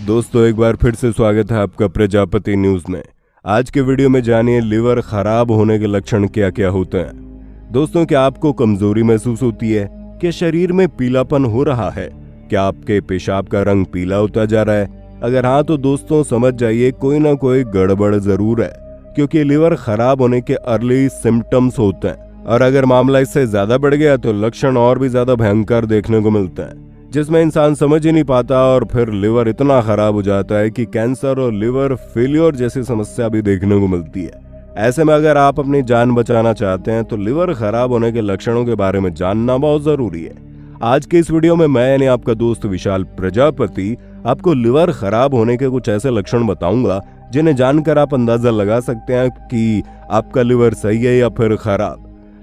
दोस्तों एक बार फिर से स्वागत है आपका प्रजापति न्यूज में। आज के वीडियो में जानिए लिवर खराब होने के लक्षण क्या क्या होते हैं। दोस्तों, क्या आपको कमजोरी महसूस होती है? क्या शरीर में पीलापन हो रहा है? क्या आपके पेशाब का रंग पीला होता जा रहा है? अगर हाँ तो दोस्तों समझ जाइए कोई ना कोई गड़बड़ जरूर है, क्योंकि लिवर खराब होने के अर्ली सिम्टम्स होते हैं। और अगर मामला इससे ज्यादा बढ़ गया तो लक्षण और भी ज्यादा भयंकर देखने को मिलते हैं, जिसमें इंसान समझ ही नहीं पाता और फिर लिवर इतना खराब हो जाता है कि कैंसर और लिवर फेलियर जैसी समस्या भी देखने को मिलती है। ऐसे में अगर आप अपनी जान बचाना चाहते हैं तो लिवर खराब होने के लक्षणों के बारे में जानना बहुत जरूरी है। आज के इस वीडियो में मैं यानी आपका दोस्त विशाल प्रजापति आपको लिवर खराब होने के कुछ ऐसे लक्षण बताऊंगा जिन्हें जानकर आप अंदाजा लगा सकते हैं कि आपका लिवर सही है या फिर खराब।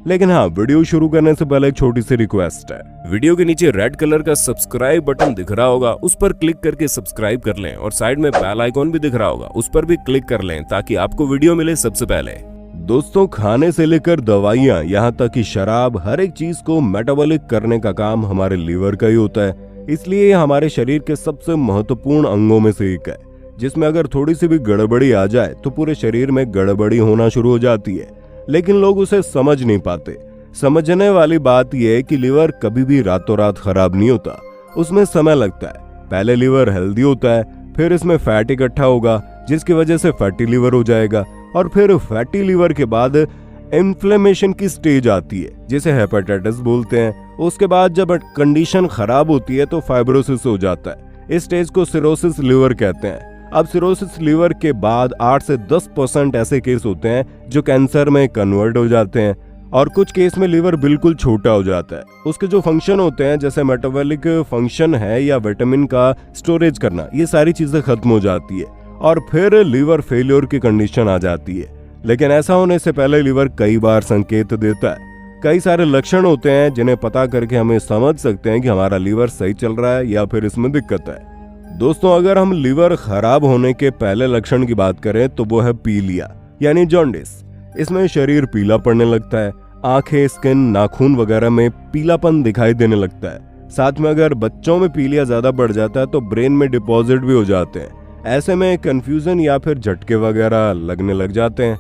लेकिन हाँ, वीडियो शुरू करने से पहले एक छोटी सी रिक्वेस्ट है। वीडियो के नीचे रेड कलर का सब्सक्राइब बटन दिख रहा होगा, उस पर क्लिक करके सब्सक्राइब कर लें और साइड में बेल आइकॉन भी दिख रहा होगा, उस पर भी क्लिक कर लें ताकि आपको वीडियो मिले सबसे पहले। दोस्तों, खाने से लेकर दवाइयाँ यहाँ तक कि शराब, हर एक चीज को मेटाबॉलिक करने का काम हमारे लीवर का ही होता है। इसलिए ये हमारे शरीर के सबसे महत्वपूर्ण अंगों में से एक है, जिसमें अगर थोड़ी सी भी गड़बड़ी आ जाए तो पूरे शरीर में गड़बड़ी होना शुरू हो जाती है। लेकिन लोग उसे समझ नहीं पाते। समझने वाली बात यह है कि लिवर कभी भी रातों रात खराब नहीं होता, उसमें समय लगता है। पहले लिवर हेल्दी होता है, फिर इसमें फैट इकट्ठा होगा जिसकी वजह से फैटी लिवर हो जाएगा, और फिर फैटी लिवर के बाद इन्फ्लेमेशन की स्टेज आती है जिसे हेपेटाइटिस बोलते हैं। उसके बाद जब कंडीशन खराब होती है तो फाइब्रोसिस हो जाता है। इस स्टेज को सिरोसिस लिवर कहते हैं। अब सिरोसिस लिवर के बाद 8 से 10% ऐसे केस होते हैं जो कैंसर में कन्वर्ट हो जाते हैं, और कुछ केस में लिवर बिल्कुल छोटा हो जाता है। उसके जो फंक्शन होते हैं जैसे मेटाबॉलिक फंक्शन है या विटामिन का स्टोरेज करना, ये सारी चीजें खत्म हो जाती है और फिर लिवर फेलियर की कंडीशन आ जाती है। लेकिन ऐसा होने से पहले लिवर कई बार संकेत देता है। कई सारे लक्षण होते हैं जिन्हें पता करके हमें समझ सकते हैं कि हमारा लिवर सही चल रहा है या फिर इसमें दिक्कत है। दोस्तों, अगर हम लिवर खराब होने के पहले लक्षण की बात करें तो वो है पीलिया यानी जॉन्डिस। इसमें शरीर पीला पड़ने लगता है, आंखें, स्किन, नाखून वगैरह में पीलापन दिखाई देने लगता है। साथ में अगर बच्चों में पीलिया ज्यादा बढ़ जाता है तो ब्रेन में डिपॉजिट भी हो जाते हैं। ऐसे में कंफ्यूजन या फिर झटके वगैरह लगने लग जाते हैं।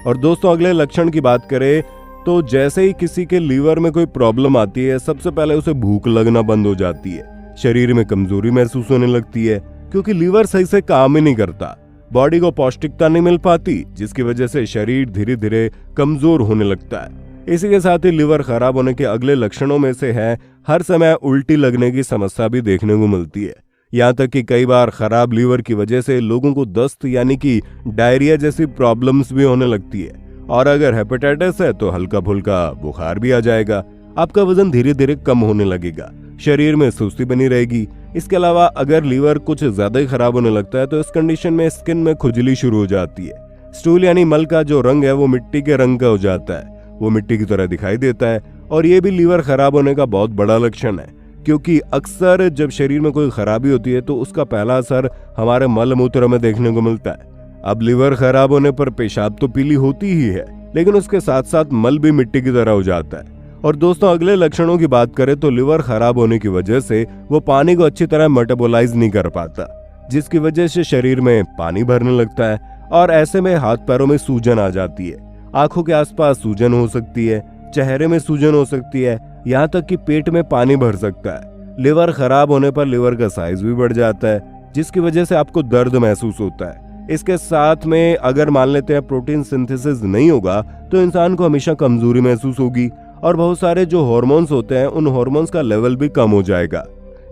और दोस्तों, अगले लक्षण की बात करें तो जैसे ही किसी के लीवर में कोई प्रॉब्लम आती है, सबसे पहले उसे भूख लगना बंद हो जाती है, शरीर में कमजोरी महसूस होने लगती है क्योंकि लीवर सही से काम ही नहीं करता, बॉडी को पौष्टिकता नहीं मिल पाती, जिसकी वजह से शरीर धीरे धीरे कमजोर होने लगता है। इसी के साथ ही लिवर खराब होने के अगले लक्षणों में से है हर समय उल्टी लगने की समस्या भी देखने को मिलती है। यहाँ तक कि कई बार खराब लीवर की वजह से लोगों को दस्त यानी कि डायरिया जैसी प्रॉब्लम्स भी होने लगती है, और अगर हेपेटाइटिस है तो हल्का फुल्का बुखार भी आ जाएगा। आपका वजन धीरे धीरे कम होने लगेगा, शरीर में सुस्ती बनी रहेगी। इसके अलावा अगर लीवर कुछ ज्यादा ही खराब होने लगता है तो इस कंडीशन में स्किन में खुजली शुरू हो जाती है। स्टूल यानी मल का जो रंग है वो मिट्टी के रंग का हो जाता है, वो मिट्टी की तरह दिखाई देता है, और ये भी लीवर खराब होने का बहुत बड़ा लक्षण है, क्योंकि अक्सर जब शरीर में कोई खराबी होती है तो उसका पहला असर हमारे मल मूत्र में देखने को मिलता है। अब लिवर खराब होने पर पेशाब तो पीली होती ही है, लेकिन उसके साथ साथ मल भी मिट्टी की तरह हो जाता है। और दोस्तों, अगले लक्षणों की बात करें तो लिवर खराब होने की वजह से वो पानी को अच्छी तरह मेटाबोलाइज नहीं कर पाता, जिसकी वजह से शरीर में पानी भरने लगता है, और ऐसे में हाथ पैरों में सूजन आ जाती है, आंखों के आसपास सूजन हो सकती है, चेहरे में सूजन हो सकती है, यहाँ तक कि पेट में पानी भर सकता है। लिवर खराब होने पर लिवर का साइज भी बढ़ जाता है, जिसकी वजह से आपको दर्द महसूस होता है। इसके साथ में अगर मान लेते हैं प्रोटीन सिंथेसिस नहीं होगा तो इंसान को हमेशा कमजोरी महसूस होगी, और बहुत सारे जो हार्मोन्स होते हैं उन हार्मोन्स का लेवल भी कम हो जाएगा।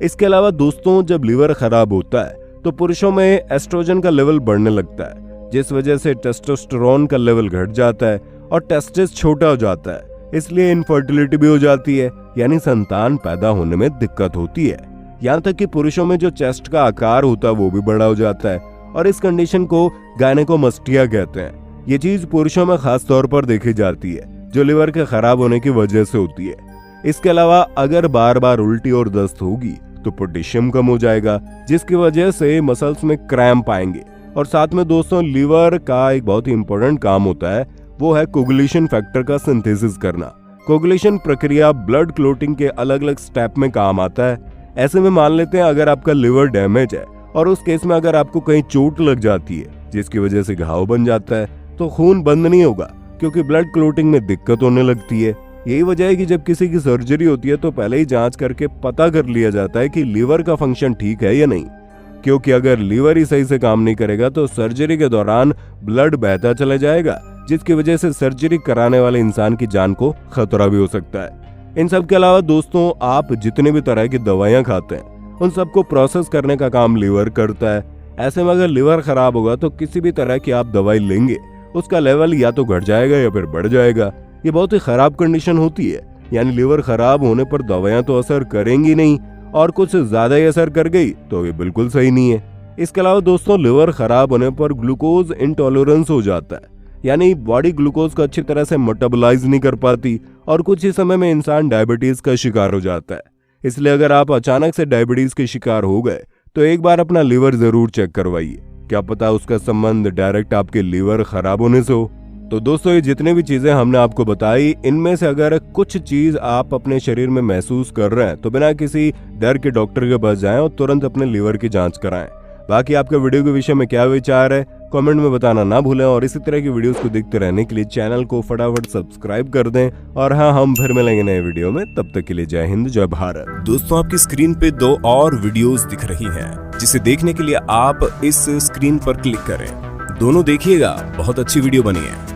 इसके अलावा दोस्तों, जब लिवर खराब होता है तो पुरुषों में एस्ट्रोजन का लेवल बढ़ने लगता है, जिस वजह से टेस्टोस्टेरोन का लेवल घट जाता है और टेस्टिस छोटा हो जाता है। इसलिए इनफर्टिलिटी भी हो जाती है, यानी संतान पैदा होने में दिक्कत होती है। यहाँ तक कि पुरुषों में जो चेस्ट का आकार होता है वो भी बड़ा हो जाता है, और इस कंडीशन को गायनेकोमस्टिया कहते हैं। ये चीज पुरुषों में खास तौर पर देखी जाती है जो लिवर के खराब होने की वजह से होती है। इसके अलावा अगर बार बार उल्टी और दस्त होगी तो पोटेशियम कम हो जाएगा, जिसकी वजह से मसल्स में क्रैम्प आएंगे। और साथ में दोस्तों, लिवर का एक बहुत ही इंपॉर्टेंट काम होता है, वो है कोगुलेशन फैक्टर का सिंथेसिस करना। कोगुलेशन प्रक्रिया ब्लड क्लोटिंग के अलग अलग स्टेप में काम आता है। ऐसे में मान लेते हैं अगर आपका लिवर डैमेज है और उस केस में अगर आपको कहीं चोट लग जाती है जिसकी वजह से घाव बन जाता है तो खून बंद नहीं होगा, क्योंकि ब्लड क्लोटिंग में दिक्कत होने लगती है। यही वजह है कि जब किसी की सर्जरी होती है तो पहले ही जांच करके पता कर लिया जाता है कि लीवर का फंक्शन ठीक है या नहीं, क्योंकि अगर लीवर ही सही से काम नहीं करेगा तो सर्जरी के दौरान ब्लड बहता चला जाएगा, जिसकी वजह से सर्जरी कराने वाले इंसान की जान को खतरा भी हो सकता है। इन सब के अलावा दोस्तों, आप जितने भी तरह की दवाइयां खाते हैं उन सबको प्रोसेस करने का काम लीवर करता है। ऐसे में अगर लीवर खराब होगा तो किसी भी तरह की आप दवाई लेंगे उसका लेवल या तो घट जाएगा या फिर बढ़ जाएगा। ये बहुत ही खराब कंडीशन होती है, यानी लीवर खराब होने पर दवाइयां तो असर करेंगी नहीं और कुछ ज्यादा ही असर कर गई तो ये बिल्कुल सही नहीं है। इसके अलावा दोस्तों, लिवर खराब होने पर ग्लूकोज इंटॉलरेंस हो जाता है, यानी बॉडी ग्लूकोज को अच्छी तरह से मेटाबोलाइज नहीं कर पाती और कुछ ही समय में इंसान डायबिटीज का शिकार हो जाता है। इसलिए अगर आप अचानक से डायबिटीज के शिकार हो गए तो एक बार अपना लीवर जरूर चेक करवाइए, क्या पता उसका संबंध डायरेक्ट आपके लीवर खराब होने से हो। तो दोस्तों, ये जितने भी चीजें हमने आपको बताई, इनमें से अगर कुछ चीज आप अपने शरीर में महसूस कर रहे हैं तो बिना किसी डर के डॉक्टर के पास जाएं और तुरंत अपने लीवर की जांच कराएं। बाकी आपके वीडियो के विषय में क्या विचार है कमेंट में बताना ना भूलें, और इसी तरह की वीडियोस को देखते रहने के लिए चैनल को फटाफट सब्सक्राइब कर दें। और हाँ, हम फिर मिलेंगे नए वीडियो में, तब तक के लिए जय हिंद जय भारत। दोस्तों, आपकी स्क्रीन पे 2 और वीडियोस दिख रही हैं, जिसे देखने के लिए आप इस स्क्रीन पर क्लिक करें। दोनों देखिएगा, बहुत अच्छी वीडियो बनी है।